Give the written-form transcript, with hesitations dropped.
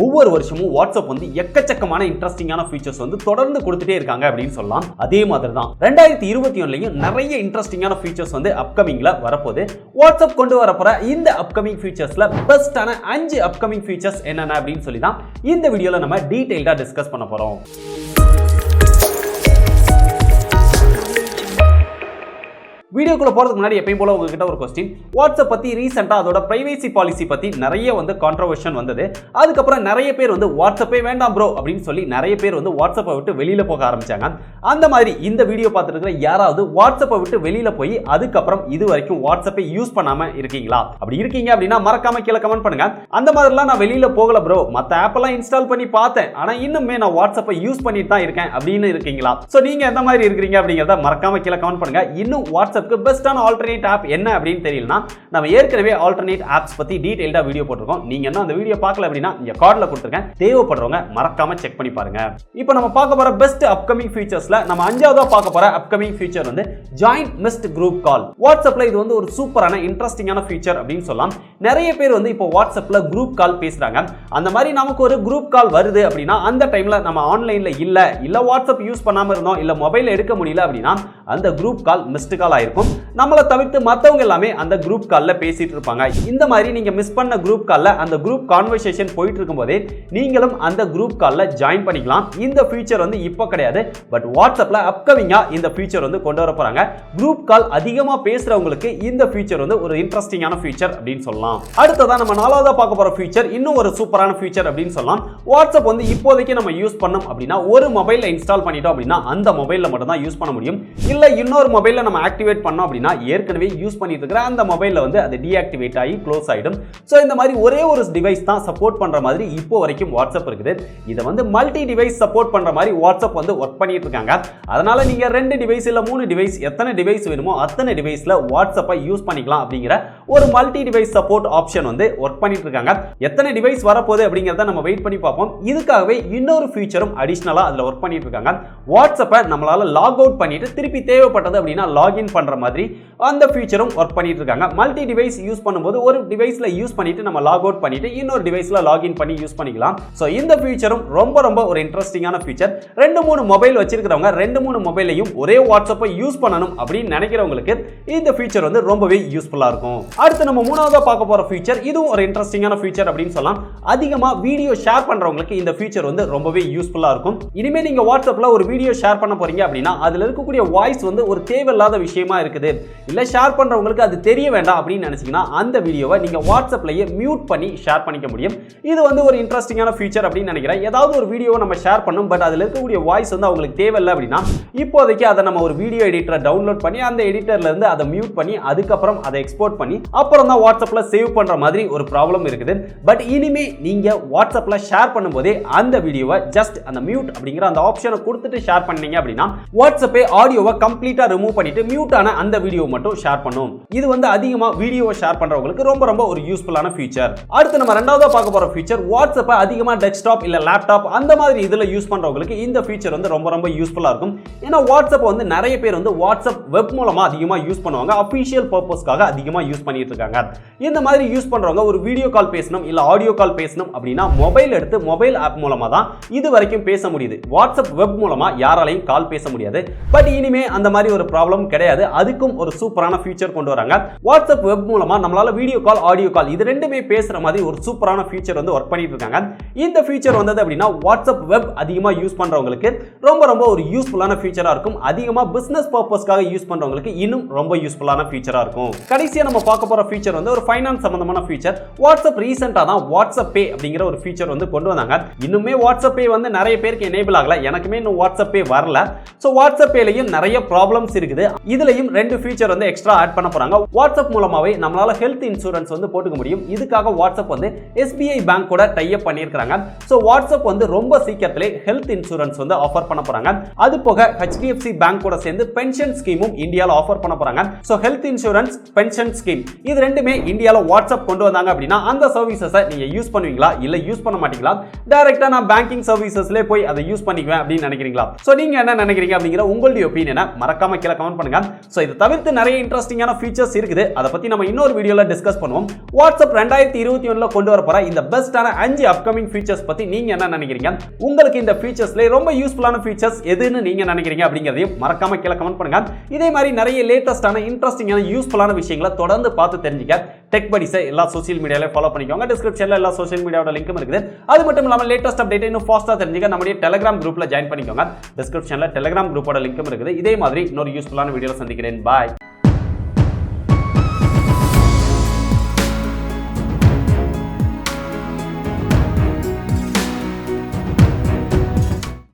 ஒவ்வொரு வருஷமும் வாட்ஸ்அப் வந்து எக்கச்சக்கமான இன்ட்ரெஸ்டிங்கான ஃபீச்சர்ஸ் வந்து தொடர்ந்து கொடுத்துட்டே இருக்காங்க அப்படின்னு சொல்லலாம். அதே மாதிரி தான் 2021லயும் நிறைய இன்ட்ரெஸ்டிங்கான ஃபீச்சர்ஸ் வந்து அப்கமிங்ல வரப்போகுது. வாட்ஸ்அப் கொண்டு வரப்போற இந்த அப்கமிங் ஃபீச்சர்ஸ்ல பெஸ்டான 5 அப்கமிங் ஃபீச்சர்ஸ் என்னென்ன அப்படின்னு சொல்லி தான் இந்த வீடியோல நம்ம டீடைல்டா டிஸ்கஸ் பண்ண போறோம். வீடியோக்குள்ள போறதுக்கு முன்னாடி எப்பயும் போல உங்ககிட்ட ஒரு क्वेश्चन. வாட்ஸ்அப் பத்தி ரீசெண்டா அதோட பிரைவசி பாலிசி பத்தி நிறைய வந்து கான்ட்ரோவர்ஷன் வந்தது. அதுக்கப்புறம் நிறைய பேர் வந்து வாட்ஸ்அப்பே வேண்டாம் ப்ரோ அப்படின்னு சொல்லி நிறைய பேர் வந்து வாட்ஸ்அப்பை விட்டு வெளியில போக ஆரம்பிச்சாங்க. அந்த மாதிரி இந்த வீடியோ பார்த்துட்டு இருக்கிற யாராவது வாட்ஸ்அப்பை விட்டு வெளியில போய் அதுக்கப்புறம் இது வரைக்கும் வாட்ஸ்அப்பை யூஸ் பண்ணாம இருக்கீங்களா? அப்படி இருக்கீங்க அப்படின்னா மறக்காம கீழே கமெண்ட் பண்ணுங்க. அந்த மாதிரிலாம் நான் வெளியில போகல ப்ரோ, மத்த ஆப் எல்லாம் இன்ஸ்டால் பண்ணி பார்த்தேன், ஆனா இன்னுமே நான் வாட்ஸ்அப்பை யூஸ் பண்ணிட்டு தான் இருக்கேன் அப்படின்னு இருக்கீங்களா? சோ நீங்க எந்த மாதிரி இருக்கீங்க அப்படிங்கறத மறக்காம கீழே கமெண்ட் பண்ணுங்க. இன்னும் வாட்ஸ்அப் பெஸ்டான ஆல்டர்னேட் ஆப் என்ன அப்படின்னு தெரியலனா நம்ம ஏற்கனவே ஆல்டர்னேட் ஆப்ஸ் பத்தி டீடைல்டா வீடியோ போட்டுருக்கோம். நீங்க இன்னும் அந்த வீடியோ பார்க்கல அப்படின்னா இங்க கார்ட்ல கொடுத்திருக்கேன், தேவைப்படுறவங்க மறக்காம செக் பண்ணி பாருங்க. இப்போ நம்ம பார்க்க போற பெஸ்ட் அப்கமிங் ஃபீச்சர்ஸ்ல நம்ம அஞ்சாவதா பார்க்க போற அப்கமிங் ஃபீச்சர் வந்து ஜாயிண்ட் மிஸ்ட் குரூப் கால். வாட்ஸ்அப்ல இது வந்து ஒரு சூப்பரான இன்ட்ரெஸ்டிங்கான ஃபீச்சர் அப்படின்னு சொல்லலாம். நிறைய பேர் வந்து இப்போ வாட்ஸ்அப்ல குரூப் கால் பேசுறாங்க. அந்த மாதிரி நமக்கு ஒரு குரூப் கால் வருது அப்படின்னா அந்த டைம்ல நம்ம ஆன்லைன்ல இல்ல வாட்ஸ்அப் யூஸ் பண்ணாம இருந்தோம், இல்ல மொபைல் எடுக்க முடியல அப்படின்னா அந்த குரூப் கால் மிஸ்ட் கால் ஆயிருக்கும். நம்மள தவிர்த்து மத்தவங்க எல்லாமே அந்த குரூப் கால்ல பேசிட்டு இருப்பாங்க. இந்த மாதிரி நீங்க மிஸ் பண்ண குரூப் கால்ல அந்த குரூப் கான்வர்சேஷன் போயிட்டு இருக்கும்போதே நீங்களும் அந்த குரூப் கால்ல ஜாயின் பண்ணிக்கலாம். இந்த ஃபீச்சர் வந்து இப்போ கிடையாது, பட் வாட்ஸ்அப்ல அப்கமிங்கா இந்த ஃபீச்சர் வந்து கொண்டு வர போறாங்க. குரூப் கால் அதிகமா பேசுறவங்களுக்கு இந்த ஃபீச்சர் வந்து ஒரு இன்ட்ரெஸ்டிங்கான ஃபீச்சர் அப்படின்னு சொல்லலாம். அடுத்ததா நம்ம நாலாவதா பார்க்க போற ஃபீச்சர் இன்னும் ஒரு சூப்பரான ஃபீச்சர் அப்படின்னு சொல்லலாம். வாட்ஸ்அப் வந்து இப்போதைக்கு நம்ம யூஸ் பண்ணோம் அப்படின்னா ஒரு மொபைல்ல இன்ஸ்டால் பண்ணிட்டோம் அப்படின்னா அந்த மொபைல்ல மட்டும் தான் யூஸ் பண்ண முடியும். இல்ல இன்னொரு மொபைல்ல நம்ம ஆக்டிவேட் பண்ணோம் அப்படின்னா ஏற்கனவே யூஸ் பண்ணிட்டு இருக்கிற அந்த மொபைல்ல வந்து அது டீஆக்டிவேட் ஆகி க்ளோஸ் ஆயிடும். சோ இந்த மாதிரி ஒரே ஒரு டிவைஸ் தான் சப்போர்ட் பண்ற மாதிரி இப்போ வரைக்கும் வாட்ஸ்அப் இருக்குது. இத வந்து மல்டி டிவைஸ் சப்போர்ட் பண்ற மாதிரி வாட்ஸ்அப் வந்து வர்க் பண்ணிட்டு இருக்காங்க. அதனால நீங்க 2 டிவைஸ் இல்ல 3 டிவைஸ் எத்தனை டிவைஸ் வேணுமோ அத்தனை டிவைஸ்ல வாட்ஸ்அப்பை யூஸ் பண்ணிக்கலாம் அப்படிங்கிற ஒரு மல்டி டிவைஸ் சப்போர்ட் ஆப்ஷன் வந்து வர்க் பண்ணிட்டு இருக்காங்க. எத்தனை டிவைஸ் வரப்போகுது அப்படிங்கறத நம்ம வெயிட் பண்ணி பார்ப்போம். இதுக்காகவே இன்னொரு ஃபீச்சரும் அடிஷனலா அதுல வர்க் பண்ணிட்டு இருக்காங்க. வாட்ஸ்அப்பை நம்மளால லாக் அவுட் பண்ணிட்டு திருப்பி தேவைப்பட்டது அப்படின்னா லாகின் பண்ற மாதிரி அந்த ஃபீச்சரும் வர்க் பண்ணிட்டு இருக்காங்க. மல்டி டிவைஸ் யூஸ் பண்ணும்போது ஒரு டிவைஸ்ல யூஸ் பண்ணிட்டு நம்ம லாக் அவுட் பண்ணிட்டு இன்னொரு டிவைஸ்ல லாகின் பண்ணி யூஸ் பண்ணிக்கலாம். சோ இந்த ஃபீச்சரும் ரொம்ப ஒரு இன்ட்ரெஸ்டிங்கான ஃபீச்சர். 2-3 மொபைல் வச்சிருக்கிறவங்க 2-3 மொபைலையும் ஒரே வாட்ஸ்அப்பை யூஸ் பண்ணணும் அப்படின்னு நினைக்கிறவங்களுக்கு இந்த ஃபீச்சர் வந்து ரொம்பவே யூஸ்ஃபுல்லா இருக்கும். அடுத்து நம்ம மூணாவதா பார்க்க போற ஃபீச்சர் இதுவும் ஒரு இன்ட்ரெஸ்டிங்கான ஃபீச்சர் அப்படின்னு சொல்லலாம். அதிகமா வீடியோ ஷேர் பண்றவங்களுக்கு இந்த ஃபீச்சர் வந்து ரொம்பவே யூஸ்ஃபுல்லா இருக்கும். இனிமே நீங்க வாட்ஸ்அப்ல ஒரு வீடியோ ஷேர் பண்ண போறீங்க அப்படின்னா அதுல இருக்கக்கூடிய வாய்ஸ் வந்து ஒரு தேவையில்லாத விஷயமா இருக்குது, இல்ல ஷேர் பண்றவங்களுக்கு அது தெரிய வேண்டாம் அப்படின்னு நினைச்சீங்கன்னா அந்த வீடியோவை நீங்க வாட்ஸ்அப்லயே மியூட் பண்ணி ஷேர் பண்ணிக்க முடியும். இது வந்து ஒரு இன்ட்ரெஸ்டிங்கான ஃபீச்சர் அப்படின்னு நினைக்கிறேன். ஏதாவது ஒரு வீடியோவை நம்ம ஷேர் பண்ணோம், பட் அதுல இருக்கக்கூடிய வாய்ஸ் வந்து அவங்களுக்கு தேவையில்லை அப்படின்னா இப்போதைக்கு அதை நம்ம ஒரு வீடியோ எடிட்டரை டவுன்லோட் பண்ணி அந்த எடிட்டர்ல இருந்து அதை மியூட் பண்ணி அதுக்கப்புறம் அதை எக்ஸ்போர்ட் பண்ணி அப்புறம் தான் வாட்ஸ்அப்ல சேவ் பண்ற மாதிரி ஒரு ப்ராப்ளம் இருக்குது. பட் இனிமே நீங்க வாட்ஸ்அப்ல ஷேர் பண்ணும்போதே அந்த வீடியோவை ஜஸ்ட் அந்த மியூட் அப்படிங்கிற அந்த ஆப்ஷனை கொடுத்துட்டு ஷேர் பண்ணீங்க அப்படின்னா வாட்ஸ்அப்பே ஆடியோவை கம்ப்ளீட்டா ரிமூவ் பண்ணிட்டு மியூட் ஆன அந்த வீடியோ மட்டும் ஷேர் பண்ணும். இது வந்து அதிகமா வீடியோ ஷேர் பண்றவங்களுக்கு ரொம்ப ஒரு யூஸ்ஃபுல்லான ஃபீச்சர். அடுத்து நம்ம இரண்டாவதா பார்க்க போற ஃபீச்சர் வாட்ஸ்அப்பை அதிகமா டெஸ்க்டாப் இல்ல லேப்டாப் அந்த மாதிரி இதுல யூஸ் பண்றவங்களுக்கு இந்த ஃபீச்சர் வந்து ரொம்ப யூஸ்ஃபுல்லா இருக்கும். ஏன்னா வாட்ஸ்அப் வந்து நிறைய பேர் வந்து வாட்ஸ்அப் வெப் மூலமா அதிகமா யூஸ் பண்ணுவாங்க, அபிஷியல் பர்பஸ்க்காக அதிகமா யூஸ் பண்ணிட்டு இருக்காங்க. இந்த மாதிரி யூஸ் பண்றவங்க ஒரு வீடியோ கால் பேசணும் இல்ல ஆடியோ கால் பேசணும் அப்படின்னா மொபைல் எடுத்து மொபைல் ஆப் மூலமா தான் இது வரைக்கும் பேச முடியுது. வாட்ஸ்அப் வெப் மூலமா யாராலையும் கால் பேச முடியாது. பட் இனிமே அந்த மாதிரி ஒரு ப்ராப்ளம் கிடையாது. அதுக்கும் ஒரு சூப்பரான ஃபீச்சர் கொண்டு வராங்க. வாட்ஸ்அப் வெப் மூலமா நம்மளால வீடியோ கால் ஆடியோ கால் இது ரெண்டுமே பேசுற மாதிரி ஒரு சூப்பரான ஃபீச்சர் வந்து வர்க் பண்ணிட்டு இருக்காங்க. இந்த ஃபீச்சர் வந்தது அப்படின்னா வாட்ஸ்அப் வெப் அதிகமா யூஸ் பண்றவங்களுக்கு ரொம்ப ஒரு யூஸ்ஃபுல்லான ஃபீச்சரா இருக்கும். அதிகமா பிசினஸ் பர்பஸ்க்காக யூஸ் பண்றவங்களுக்கு இன்னும் ரொம்ப யூஸ்ஃபுல்லான ஃபீச்சரா இருக்கும். கடைசியா நம்ம பார்க்க போற ஃபீச்சர் வந்து ஒரு ஃபைனான்ஸ் சம்பந்தமான ஃபீச்சர். வாட்ஸ்அப் ரீசெண்டா தான் வாட்ஸ்அப் பே அப்படிங்கிற ஒரு ஃபீச்சர் வந்து கொண்டு வந்தாங்க. இன்னுமே வாட்ஸ்அப் பே வந்து நிறைய பேருக்கு எனேபிள் ஆகல, எனக்குமே இன்னும் வாட்ஸ்அப் பே வரல. சோ வாட்ஸ்அப் பேலயும் நிறைய ப்ராப்ளம்ஸ் இருக்குது. இதுலயும் 2 ஃபீச்சர் வந்து எக்ஸ்ட்ரா ஆட் பண்ண போறாங்க. வாட்ஸ்அப் மூலமாவே நம்மளால ஹெல்த் இன்சூரன்ஸ் வந்து போட்டுக்க முடியும். இதுக்காக வாட்ஸ்அப் வந்து SBI பேங்க் கூட டை அப் பண்ணியிருக்காங்க. சோ வாட்ஸ்அப் வந்து ரொம்ப சீக்கிரத்திலே ஹெல்த் இன்சூரன்ஸ் வந்து ஆஃபர் பண்ண போறாங்க. அது போக HDFC பேங்க் கூட சேர்ந்து பென்ஷன் ஸ்கீமும் இந்தியால ஆஃபர் பண்ண போறாங்க. So health insurance pension scheme இது ரெண்டுமே இந்தியால வாட்ஸ்அப் கொண்டு வந்தாங்க அப்படின்னா அந்த சர்வீசஸை நீங்க யூஸ் பண்ணுவீங்களா இல்ல யூஸ் பண்ண மாட்டீங்களா? டைரக்டா நான் பேங்கிங் சர்வீசஸ்ல போய் அதை யூஸ் பண்ணிக்குவேன் அப்படின்னு நினைக்கிறீங்களா? சோ நீங்க என்ன நினைக்கிறீங்க அப்படிங்கிற உங்களுடைய ஒப்பீனியனை மறக்காம கீழே கமெண்ட் பண்ணுங்க. சோ இத தவிர்த்து நிறைய இன்ட்ரஸ்டிங்கான ஃபீச்சர்ஸ் இருக்குது. அத பத்தி நம்ம இன்னொரு வீடியோல டிஸ்கஸ் பண்ணுவோம். வாட்ஸ்அப் 2021ல கொண்டு வர போற இந்த பெஸ்டான 5 அப்கமிங் ஃபீச்சர்ஸ் பத்தி நீங்க என்ன நினைக்கிறீங்க? உங்களுக்கு இந்த ஃபீச்சர்ஸ்ல ரொம்ப யூஸ்ஃபுல்லான ஃபீச்சர்ஸ் எதுன்னு நீங்க நினைக்கிறீங்க அப்படிங்கறதையும் மறக்காம கீழே கமெண்ட் பண்ணுங்க. இதே மாதிரி நிறைய லேட்டஸ்டான இன்ட்ரஸ்டிங்கான யூஸ்ஃபுல்லான விஷயங்களை தொடர்ந்து பார்த்து தெரிஞ்சுக்க டெக் படிஸை எல்லா சோஷியல் மீடியால ஃபாலோ பண்ணிக்கோங்க. டிஸ்கிரிப்ஷன்ல எல்லா சோஷியல் மீடியாவோட லிங்க்கும் இருக்குது. அது மட்டும் இல்லாம லேட்டஸ்ட் அப்டேட் இன்னும் ஃபாஸ்டா தெரிஞ்சுக்க நம்முடைய டெலிகிராம் குரூப்ல ஜாயின் பண்ணிக்கோங்க. டிஸ்கிரிப்ஷன்ல டெலிகிராம் குரூப்போட லிங்க்கும் இருக்குது. இதே மாதிரி இன்னொரு யூஸ்ஃபுல்லான வீடியோல சந்திக்கிறேன். பாய்.